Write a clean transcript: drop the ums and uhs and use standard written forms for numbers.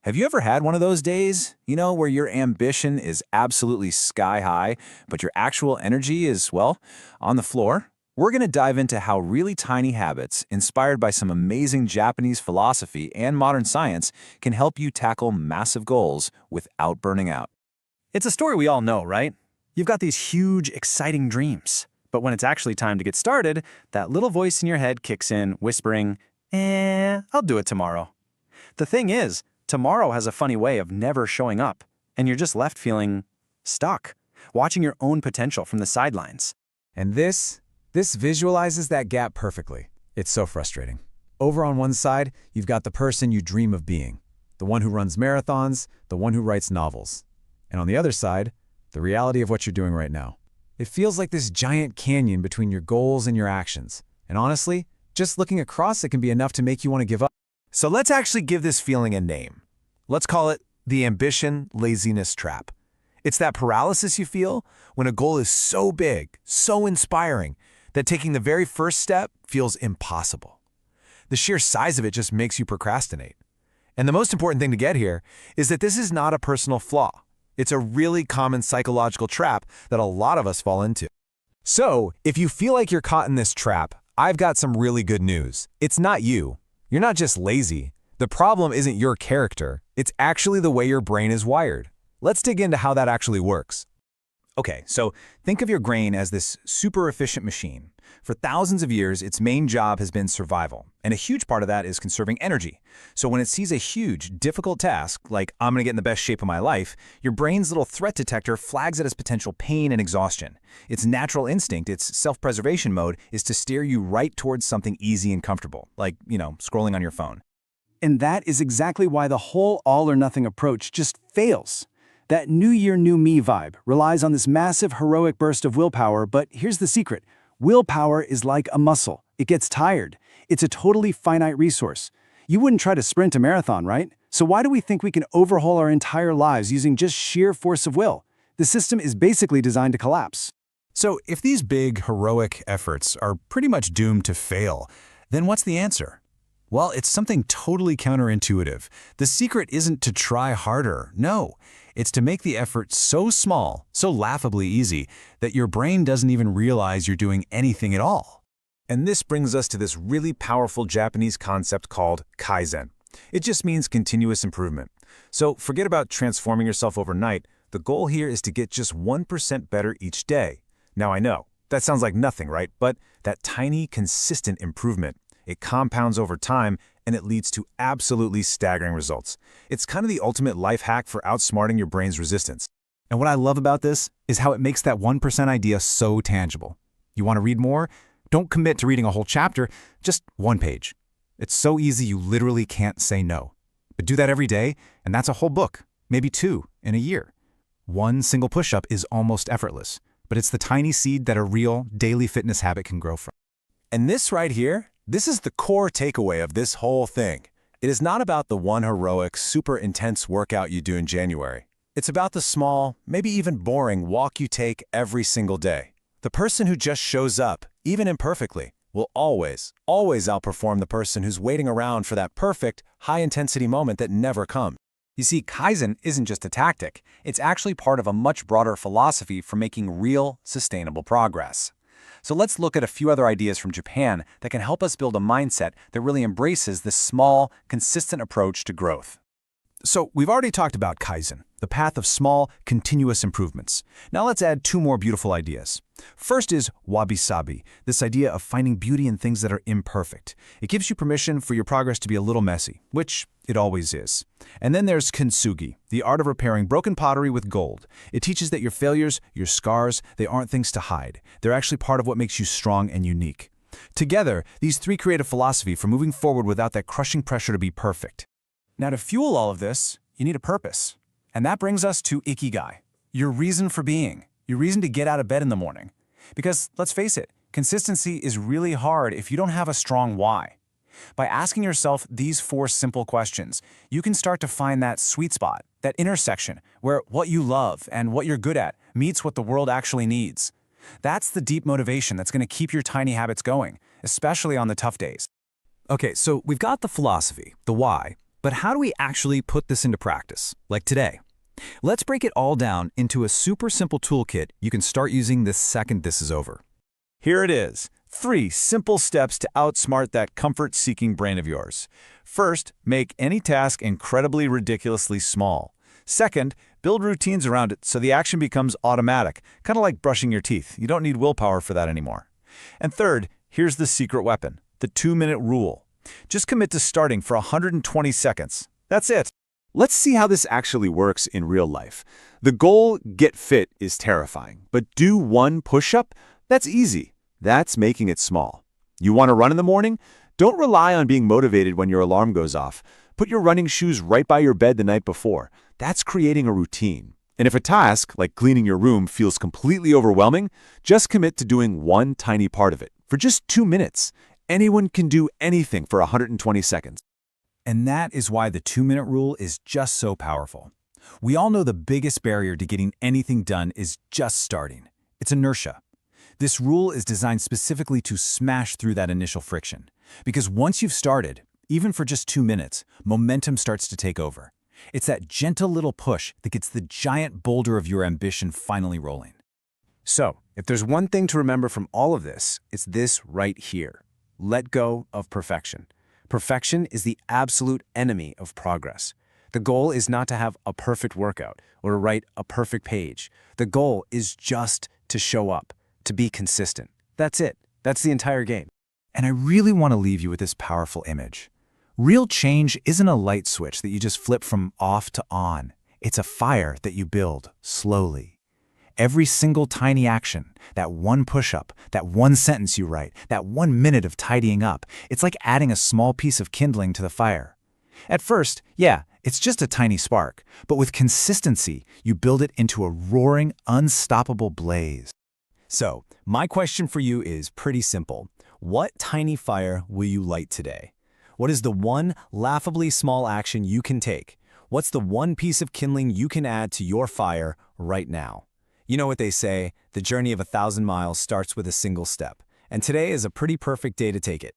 Have you ever had one of those days, where your ambition is absolutely sky high, but your actual energy is, well, on the floor? We're going to dive into how really tiny habits, inspired by some amazing Japanese philosophy and modern science, can help you tackle massive goals without burning out. It's a story we all know, right? You've got these huge, exciting dreams. But when it's actually time to get started, that little voice in your head kicks in, whispering, I'll do it tomorrow. The thing is, tomorrow has a funny way of never showing up, and you're just left feeling stuck, watching your own potential from the sidelines. And this visualizes that gap perfectly. It's so frustrating. Over on one side, you've got the person you dream of being, the one who runs marathons, the one who writes novels. And on the other side, the reality of what you're doing right now. It feels like this giant canyon between your goals and your actions. And honestly, just looking across it can be enough to make you want to give up. So let's actually give this feeling a name. Let's call it the ambition laziness trap. It's that paralysis you feel when a goal is so big, so inspiring, that taking the very first step feels impossible. The sheer size of it just makes you procrastinate. And the most important thing to get here is that this is not a personal flaw. It's a really common psychological trap that a lot of us fall into. So, if you feel like you're caught in this trap, I've got some really good news. It's not you. You're not just lazy. The problem isn't your character. It's actually the way your brain is wired. Let's dig into how that actually works. Okay, so think of your brain as this super efficient machine. For thousands of years, its main job has been survival, and a huge part of that is conserving energy. So when it sees a huge, difficult task, like I'm gonna get in the best shape of my life, your brain's little threat detector flags it as potential pain and exhaustion. Its natural instinct, its self-preservation mode, is to steer you right towards something easy and comfortable, like, scrolling on your phone. And that is exactly why the whole all-or-nothing approach just fails. That New Year, New Me vibe relies on this massive, heroic burst of willpower, but here's the secret. Willpower is like a muscle. It gets tired. It's a totally finite resource. You wouldn't try to sprint a marathon, right? So why do we think we can overhaul our entire lives using just sheer force of will? The system is basically designed to collapse. So if these big, heroic efforts are pretty much doomed to fail, then what's the answer? Well, it's something totally counterintuitive. The secret isn't to try harder. No, it's to make the effort so small, so laughably easy, that your brain doesn't even realize you're doing anything at all. And this brings us to this really powerful Japanese concept called Kaizen. It just means continuous improvement. So forget about transforming yourself overnight. The goal here is to get just 1% better each day. Now I know, that sounds like nothing, right? But that tiny, consistent improvement, it compounds over time, and it leads to absolutely staggering results. It's kind of the ultimate life hack for outsmarting your brain's resistance. And what I love about this is how it makes that 1% idea so tangible. You want to read more? Don't commit to reading a whole chapter, just one page. It's so easy you literally can't say no. But do that every day, and that's a whole book, maybe 2 in a year. One single push-up is almost effortless, but it's the tiny seed that a real, daily fitness habit can grow from. And this right here, this is the core takeaway of this whole thing. It is not about the one heroic, super intense workout you do in January. It's about the small, maybe even boring walk you take every single day. The person who just shows up, even imperfectly, will always, always outperform the person who's waiting around for that perfect, high-intensity moment that never comes. You see, Kaizen isn't just a tactic. It's actually part of a much broader philosophy for making real, sustainable progress. So let's look at a few other ideas from Japan that can help us build a mindset that really embraces this small, consistent approach to growth. So we've already talked about Kaizen, the path of small, continuous improvements. Now let's add 2 more beautiful ideas. First is wabi-sabi, this idea of finding beauty in things that are imperfect. It gives you permission for your progress to be a little messy, which it always is. And then there's kintsugi, the art of repairing broken pottery with gold. It teaches that your failures, your scars, they aren't things to hide. They're actually part of what makes you strong and unique. Together, these 3 create a philosophy for moving forward without that crushing pressure to be perfect. Now, to fuel all of this, you need a purpose. And that brings us to ikigai, your reason for being, your reason to get out of bed in the morning. Because, let's face it, consistency is really hard if you don't have a strong why. By asking yourself these 4 simple questions, you can start to find that sweet spot, that intersection, where what you love and what you're good at meets what the world actually needs. That's the deep motivation that's going to keep your tiny habits going, especially on the tough days. Okay, so we've got the philosophy, the why, But how do we actually put this into practice, like today? Let's break it all down into a super simple toolkit you can start using the second this is over. Here it is. 3 simple steps to outsmart that comfort-seeking brain of yours. First, make any task incredibly ridiculously small. Second, build routines around it so the action becomes automatic, kind of like brushing your teeth. You don't need willpower for that anymore. And third, here's the secret weapon, the 2-minute rule. Just commit to starting for 120 seconds. That's it. Let's see how this actually works in real life. The goal, get fit, is terrifying, but do 1 push-up? That's easy. That's making it small. You want to run in the morning? Don't rely on being motivated when your alarm goes off. Put your running shoes right by your bed the night before. That's creating a routine. And if a task, like cleaning your room, feels completely overwhelming, just commit to doing 1 tiny part of it for just 2 minutes. Anyone can do anything for 120 seconds. And that is why the 2-minute rule is just so powerful. We all know the biggest barrier to getting anything done is just starting. It's inertia. This rule is designed specifically to smash through that initial friction. Because once you've started, even for just 2 minutes, momentum starts to take over. It's that gentle little push that gets the giant boulder of your ambition finally rolling. So, if there's one thing to remember from all of this, it's this right here. Let go of perfection. Perfection is the absolute enemy of progress. The goal is not to have a perfect workout or to write a perfect page. The goal is just to show up, to be consistent. That's it. That's the entire game. And I really want to leave you with this powerful image. Real change isn't a light switch that you just flip from off to on. It's a fire that you build slowly. Every single tiny action, that 1 push-up, that 1 sentence you write, that 1 minute of tidying up, it's like adding a small piece of kindling to the fire. At first, yeah, it's just a tiny spark, but with consistency, you build it into a roaring, unstoppable blaze. So, my question for you is pretty simple. What tiny fire will you light today? What is the 1 laughably small action you can take? What's the 1 piece of kindling you can add to your fire right now? You know what they say, the journey of 1,000 miles starts with a single step. And today is a pretty perfect day to take it.